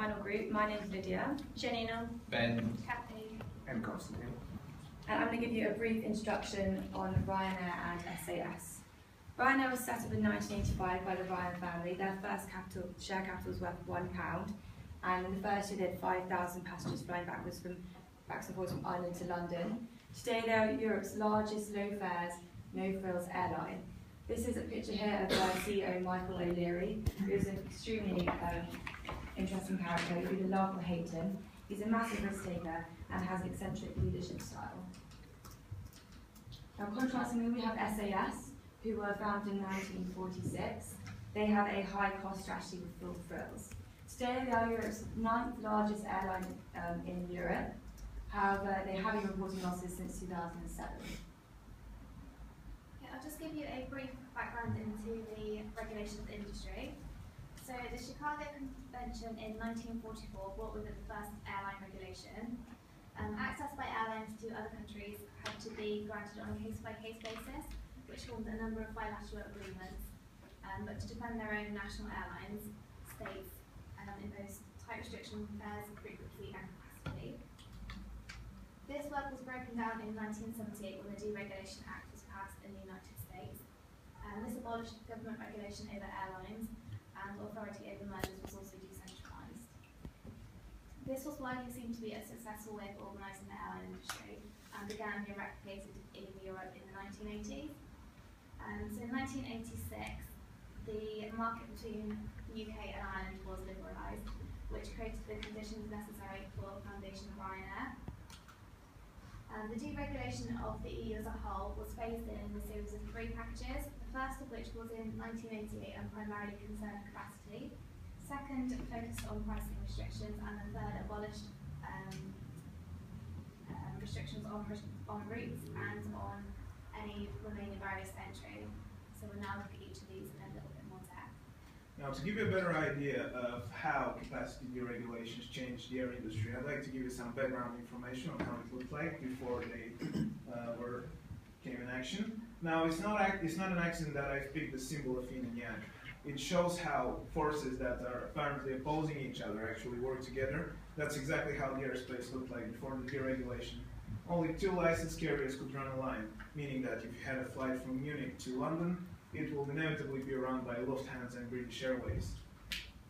final group. My name is Lydia. Janina. Ben. Kathy. And Constantine. And I'm going to give you a brief introduction on Ryanair and SAS. Ryanair was set up in 1985 by the Ryan family. Their first share capital was worth £1, and in the first year they had 5,000 passengers flying backwards and forwards from Ireland to London. Today they are Europe's largest low fares, no frills airline. This is a picture here of their CEO Michael O'Leary, who is an extremely interesting character. You either love or hate him. He's a massive risk taker and has an eccentric leadership style. Now, contrastingly, we have SAS, who were founded in 1946. They have a high-cost strategy with full frills. Today, they are Europe's 9th largest airline in Europe. However, they have been reporting losses since 2007. I'll just give you a brief background into the regulation of the industry. So the Chicago Convention in 1944 brought with it the first airline regulation. Access by airlines to other countries had to be granted on a case-by-case basis, which formed a number of bilateral agreements. But to defend their own national airlines, states imposed tight restrictions on fares, frequency and capacity. This work was broken down in 1978 when the Deregulation Act was passed in the United States. This abolished government regulation over airlines, and authority over mergers was also decentralised. This was widely seen to be a successful way of organising the airline industry and began being replicated in Europe in the 1980s. So in 1986, the market between the UK and Ireland was liberalised, which created the conditions necessary for the foundation of Ryanair. The deregulation of the EU as a whole was phased in a series of 3 packages, the first of which was in 1988 and primarily concerned capacity. Second, focused on pricing restrictions, and the third abolished restrictions on routes and on any remaining barriers to entry. So we'll now look at each of these in a little bit more depth. Now, to give you a better idea of how capacity deregulations changed the air industry, I'd like to give you some background information on how it looked like before they came in action. Now, it's not an accident that I've picked the symbol of yin and yang. It shows how forces that are apparently opposing each other actually work together. That's exactly how the airspace looked like before the deregulation. Only 2 licensed carriers could run a line, meaning that if you had a flight from Munich to London, it will inevitably be run by Lufthansa and British Airways.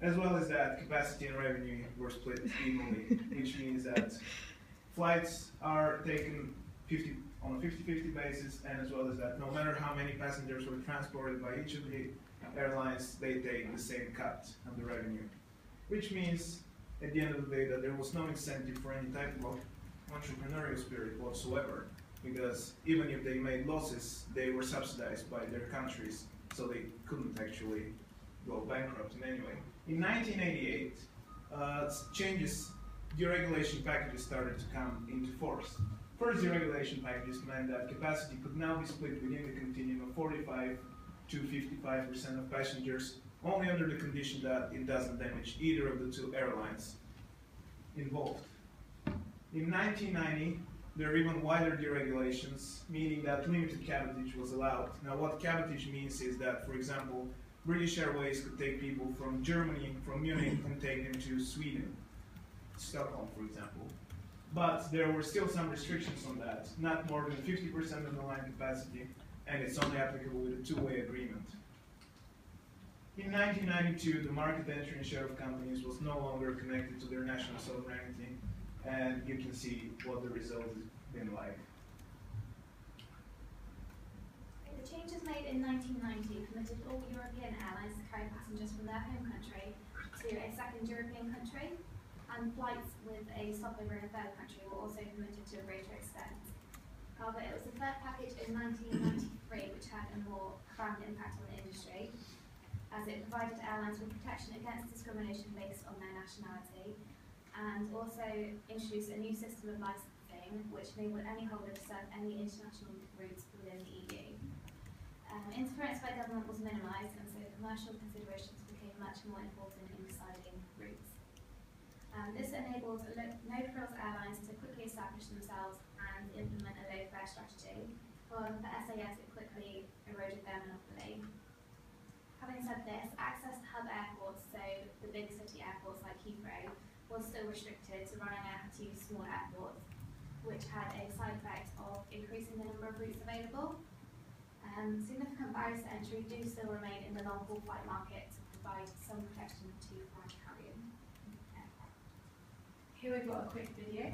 As well as that, capacity and revenue were split evenly, which means that flights are taken on a 50-50 basis, and as well as that, no matter how many passengers were transported by each of the airlines, they take the same cut of the revenue. Which means, at the end of the day, that there was no incentive for any type of entrepreneurial spirit whatsoever, because even if they made losses, they were subsidized by their countries, so they couldn't actually go bankrupt in any way. In 1988, deregulation packages started to come into force. First deregulation packages meant that capacity could now be split within the continuum of 45 to 55% of passengers, only under the condition that it doesn't damage either of the 2 airlines involved. In 1990, there are even wider deregulations, meaning that limited cabotage was allowed. Now, what cabotage means is that, for example, British Airways could take people from Germany, from Munich, and take them to Sweden, Stockholm, for example. But there were still some restrictions on that, not more than 50% of the line capacity, and it's only applicable with a 2-way agreement. In 1992, the market entry and share of companies was no longer connected to their national sovereignty, and you can see what the result has been like. The changes made in 1990 permitted all European airlines to carry passengers from their home country to a second European country, and flights with a stopover in a third country were also permitted to a greater extent. However, it was the third package in 1993 which had a more profound impact on the industry, as it provided airlines with protection against discrimination based on their nationality, and also introduced a new system of licensing which enabled any holder to serve any international routes within the EU. Interference by government was minimised, and so commercial considerations became much more important in deciding routes. This enabled no-frills airlines to quickly establish themselves and implement a low-fare strategy. However, for SAS, it quickly eroded their monopoly. Having said this, access to hub airports, so the big city airports like Heathrow, also restricted to Ryanair to use small airports, which had a side effect of increasing the number of routes available. Significant barriers to entry do still remain in the long-haul flight market to provide some protection to flag carrying aircraft. Here we've got a quick video.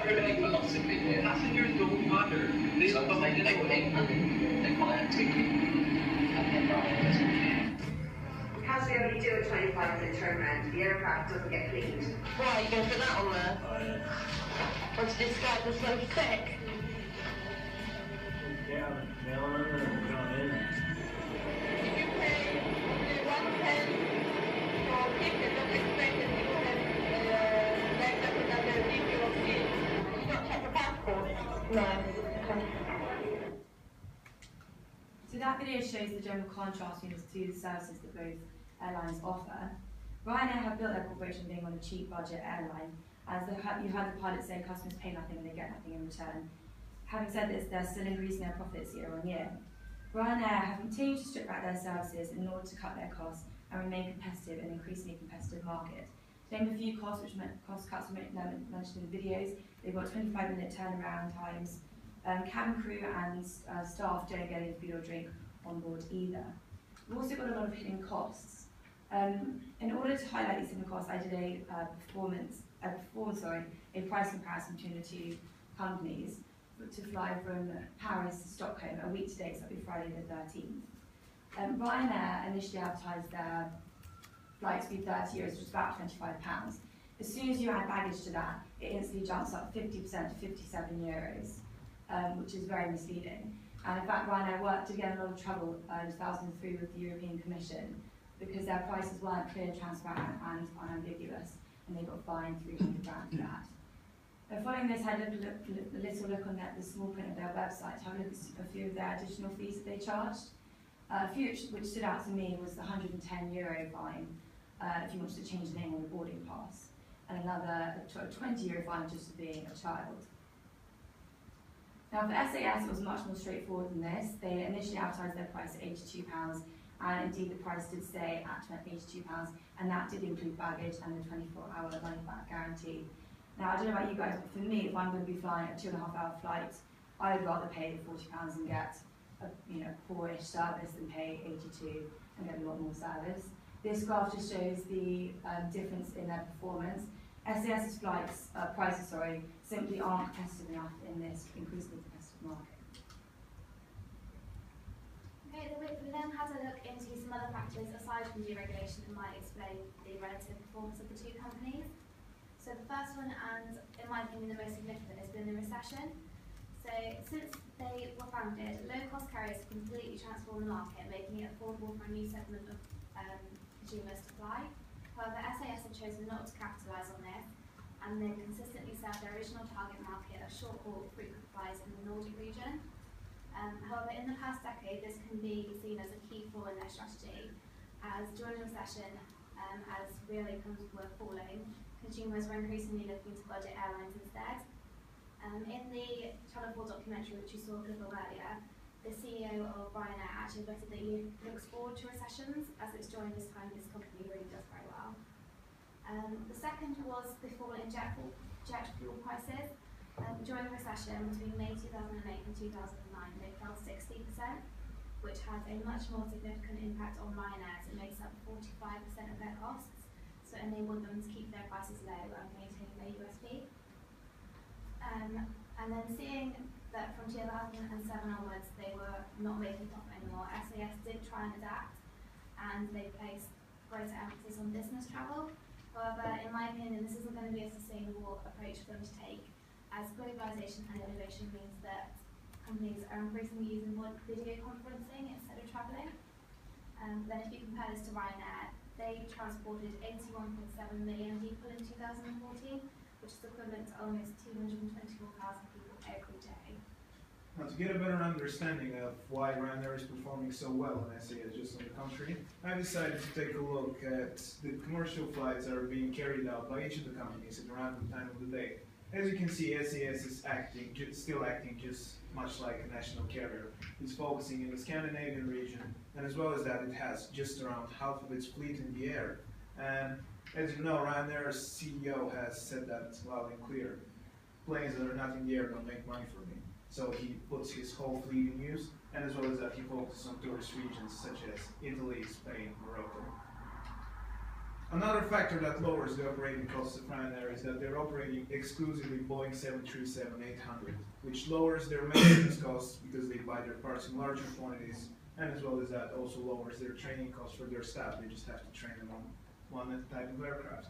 Everyday philosophy here. Passengers don't matter. They buy a ticket and then Ryanair doesn't care. Because we only do a 25-minute turnaround, the aircraft doesn't get cleaned. Why, you going to put that on there? Or to describe the slow thick? Yeah, mail on and drawn in. If you pay £1 for a ticket, don't expect that you can make up another review of seats. You don't check your passport? No. Okay. So that video shows the general contrast between the two services that both airlines offer. Ryanair have built their corporation being on a cheap budget airline, as you heard the pilot say customers pay nothing and they get nothing in return. Having said this, they're still increasing their profits year on year. Ryanair have continued to strip back their services in order to cut their costs and remain competitive in an increasingly competitive market. To name a few cost cuts mentioned in the videos, they've got 25-minute turnaround times. Cabin crew and staff don't get any food or drink on board either. We've also got a lot of hidden costs. In order to highlight these hidden costs, I did a price comparison between the two companies to fly from Paris to Stockholm a week today, so that'll be Friday the 13th. Ryanair initially advertised their flight to be €30, which is about £25. As soon as you add baggage to that, it instantly jumps up 50% to €57, which is very misleading. And in fact, Ryanair did get a lot of trouble in 2003 with the European Commission because their prices weren't clear, transparent, and unambiguous, and they got fined £300 for that. Following this, I had a little look on the small print of their website, have a look at a few of their additional fees that they charged. A few which stood out to me was the €110 fine if you wanted to change the name on the boarding pass, and another €20 fine just for being a child. Now for SAS, it was much more straightforward than this. They initially advertised their price at £82, and indeed the price did stay at £82, and that did include baggage and the 24-hour money-back guarantee. Now, I don't know about you guys, but for me, if I'm going to be flying a 2.5-hour flight, I would rather pay the £40 and get a poorish service than pay £82 and get a lot more service. This graph just shows the difference in their performance. SAS's flights, prices, simply aren't competitive enough in this increasingly competitive market. Okay, we then had a look into some other factors aside from deregulation that might explain the relative performance of the two companies. So the first one, and in my opinion the most significant, has been the recession. So since they were founded, low-cost carriers have completely transformed the market, making it affordable for a new segment of consumers to fly. However, SAS have chosen not to capitalise on this, and they've consistently served their original target market of short-haul frequent flyers in the Nordic region. However, in the past decade, this can be seen as a key flaw in their strategy, as during the recession, as real incomes were falling, consumers were increasingly looking to budget airlines instead. In the Channel 4 documentary, which you saw a clip of earlier, the CEO of Ryanair actually admitted that he looks forward to recessions, as it's during this time this company really does very well. The second was the fall in jet fuel prices. During the recession between May 2008 and 2009, they fell 60%, which has a much more significant impact on Ryanair, as it makes up 45% of their costs, so it enabled them to keep their prices low and maintain their USP. And then seeing that from 2007 onwards they were not making profit anymore, SAS did try and adapt, and they placed greater emphasis on business travel. However, in my opinion, this isn't going to be a sustainable approach for them to take, as globalisation and innovation means that companies are increasingly using video conferencing instead of travelling. Then if you compare this to Ryanair, they transported 81.7 million people in 2014, which is equivalent to almost 224,000 people every day. Now, to get a better understanding of why Ryanair is performing so well in SAS just on the country, I decided to take a look at the commercial flights that are being carried out by each of the companies at around the time of the day. As you can see, SAS is still acting just much like a national carrier. It's focusing in the Scandinavian region, and as well as that, it has just around half of its fleet in the air. And as you know, Ryanair's CEO has said that loud and clear. Planes that are not in the air don't make money for me. So he puts his whole fleet in use, and as well as that, he focuses on tourist regions such as Italy, Spain, Morocco. Another factor that lowers the operating costs of Ryanair is that they're operating exclusively Boeing 737-800, which lowers their maintenance costs because they buy their parts in larger quantities, and as well as that also lowers their training costs for their staff. They just have to train them on one type of aircraft.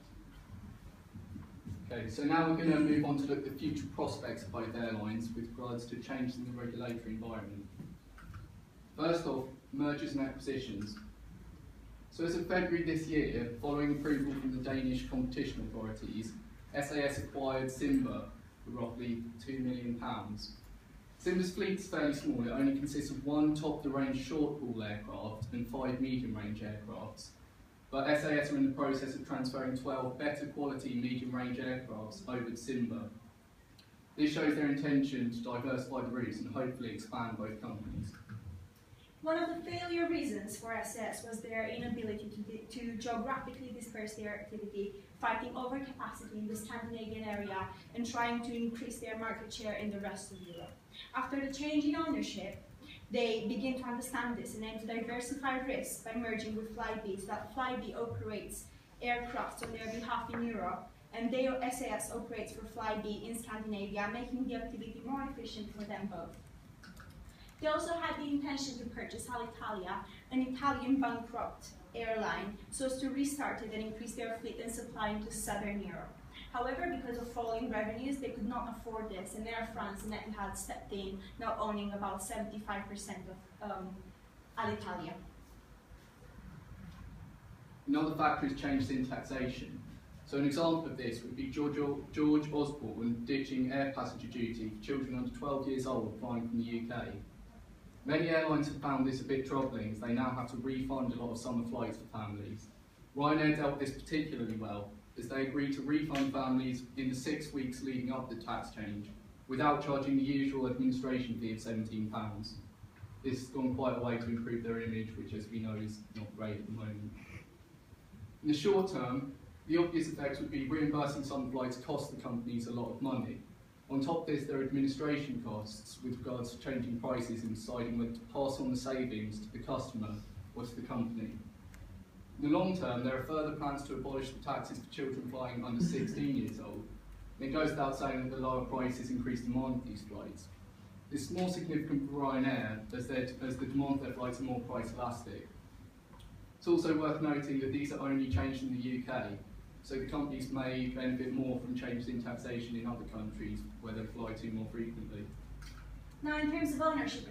Okay, so now we're going to move on to look at the future prospects of both airlines with regards to changes in the regulatory environment. First off, mergers and acquisitions. So as of February this year, following approval from the Danish competition authorities, SAS acquired Simba for roughly £2 million. Simba's fleet is fairly small. It only consists of one top-of-the-range short-haul aircraft and 5 medium-range aircrafts. But SAS are in the process of transferring 12 better quality medium-range aircrafts over to Simba. This shows their intention to diversify the routes and hopefully expand both companies. One of the failure reasons for SAS was their inability to geographically disperse their activity, fighting overcapacity in the Scandinavian area and trying to increase their market share in the rest of Europe. After the change in ownership, they begin to understand this and aim to diversify risks by merging with Flybe, so that Flybe operates aircraft on their behalf in Europe, and SAS operates for Flybe in Scandinavia, making the activity more efficient for them both. They also had the intention to purchase Alitalia, an Italian bankrupt airline, so as to restart it and increase their fleet and supply into southern Europe. However, because of falling revenues, they could not afford this, and Air France and Etihad stepped in, now owning about 75% of Alitalia. Another factor is changes in taxation. So an example of this would be George Osborne ditching air passenger duty for children under 12 years old flying from the UK. Many airlines have found this a bit troubling, as they now have to refund a lot of summer flights for families. Ryanair dealt with this particularly well, as they agreed to refund families in the 6 weeks leading up to the tax change, without charging the usual administration fee of £17. This has gone quite a way to improve their image, which, as we know, is not great at the moment. In the short term, the obvious effects would be reimbursing some flights cost the companies a lot of money. On top of this, there are administration costs with regards to changing prices and deciding whether to pass on the savings to the customer or to the company. In the long term, there are further plans to abolish the taxes for children flying under 16 years old. And it goes without saying that the lower prices increase demand for these flights. This is more significant for Ryanair as the demand for their flights are more price elastic. It's also worth noting that these are only changed in the UK, so the companies may benefit more from changes in taxation in other countries where they fly to more frequently. Now, in terms of ownership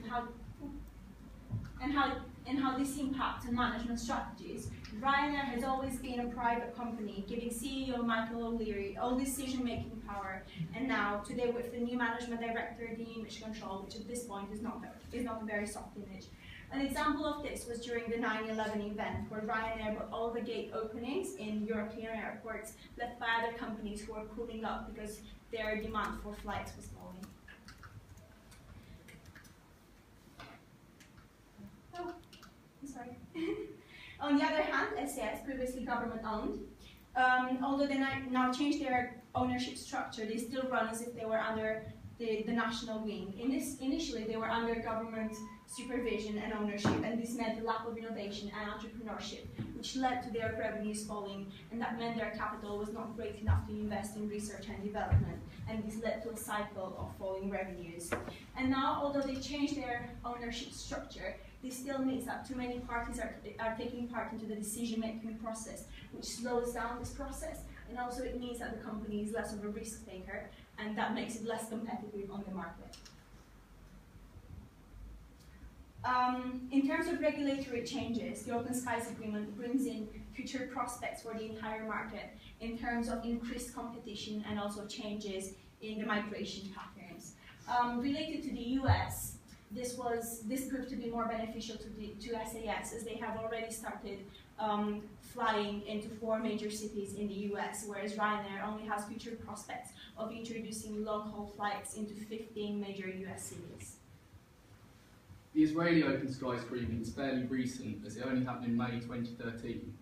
and how this impacts on management strategies, Ryanair has always been a private company, giving CEO Michael O'Leary all decision-making power, and now, today with the new management director, the image control, which at this point is not a very soft image. An example of this was during the 9/11 event, where Ryanair bought all the gate openings in European airports left by other companies who were pulling up because their demand for flights was falling. Oh, I'm sorry. On the other hand, SAS, previously government-owned, although they now changed their ownership structure, they still run as if they were under the national wing. Initially, they were under government supervision and ownership, and this meant a lack of innovation and entrepreneurship, which led to their revenues falling, and that meant their capital was not great enough to invest in research and development, and this led to a cycle of falling revenues. And now, although they changed their ownership structure, this still means that too many parties are taking part into the decision-making process, which slows down this process, and also it means that the company is less of a risk taker, and that makes it less competitive on the market. In terms of regulatory changes, the Open Skies Agreement brings in future prospects for the entire market in terms of increased competition and also changes in the migration patterns. Related to the US, this proved to be more beneficial to SAS, as they have already started flying into 4 major cities in the US, whereas Ryanair only has future prospects of introducing long-haul flights into 15 major US cities. The Israeli Open Skies Agreement is fairly recent, as it only happened in May 2013.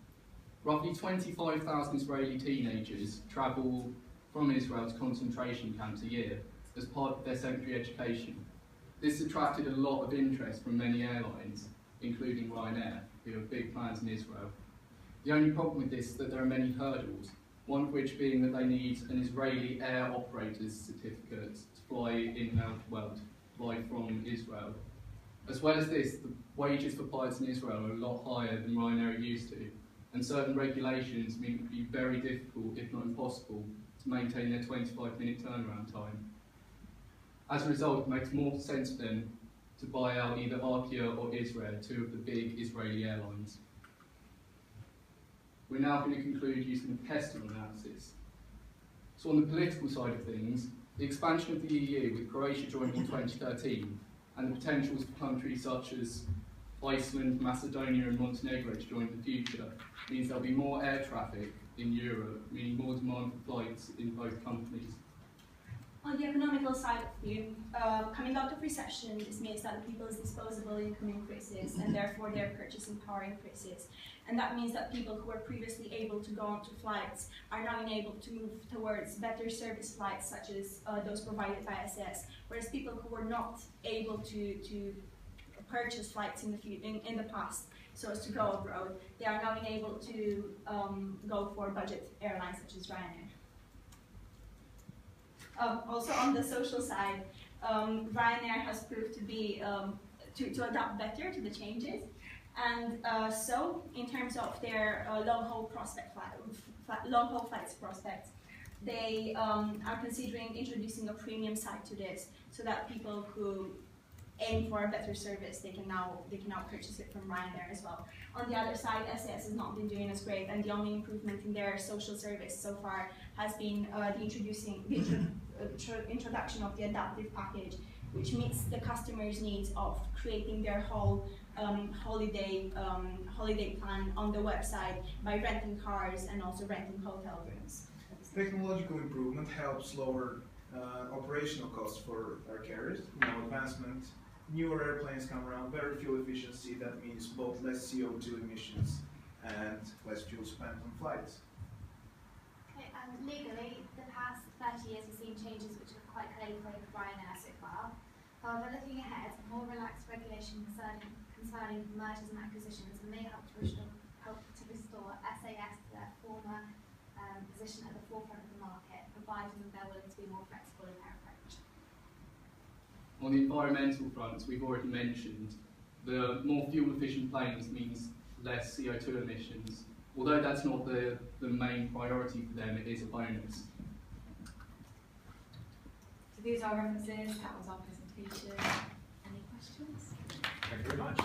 Roughly 25,000 Israeli teenagers travel from Israel to concentration camps a year as part of their secondary education. This attracted a lot of interest from many airlines, including Ryanair, who have big plans in Israel. The only problem with this is that there are many hurdles, one of which being that they need an Israeli air operator's certificate to fly in and out of the world, fly from Israel. As well as this, the wages for pilots in Israel are a lot higher than Ryanair are used to, and certain regulations mean it would be very difficult, if not impossible, to maintain their 25-minute turnaround time. As a result, it makes more sense for them to buy out either Arkia or Israel, 2 of the big Israeli airlines. We're now going to conclude using a pestle analysis. So on the political side of things, the expansion of the EU, with Croatia joining in 2013, and the potentials for countries such as Iceland, Macedonia and Montenegro to join in the future means there'll be more air traffic in Europe, meaning more demand for flights in both companies. On the economical side of things, coming out of recession, this means that people's disposable income increases and therefore their purchasing power increases. And that means that people who were previously able to go onto flights are now enabled to move towards better service flights, such as those provided by SAS, whereas people who were not able to purchase flights in the past, so as to go abroad, they are now enabled to go for budget airlines such as Ryanair. Also on the social side, Ryanair has proved to be to adapt better to the changes, and so in terms of their long-haul flights prospects, they are considering introducing a premium side to this, so that people who aim for a better service, they can now purchase it from Ryanair as well. On the other side, SAS has not been doing as great, and the only improvement in their social service so far has been the introduction of the adaptive package, which meets the customer's needs of creating their whole holiday plan on the website by renting cars and also renting hotel rooms. Technological improvement helps lower operational costs for our carriers. Advancement, newer airplanes come around, better fuel efficiency, that means both less CO2 emissions and less fuel spent on flights. Okay, legally, the past 30 years we've seen changes which have quite clearly favoured Ryanair so far. However, looking ahead, more relaxed regulation concerning mergers and acquisitions may help to restore SAS to their former position at the forefront of the market, providing they're willing to be more flexible in their approach. On the environmental front, we've already mentioned, the more fuel-efficient planes means less CO2 emissions. Although that's not the main priority for them, it is a bonus. So these are references, that was our presentation. Any questions? Thank you very much.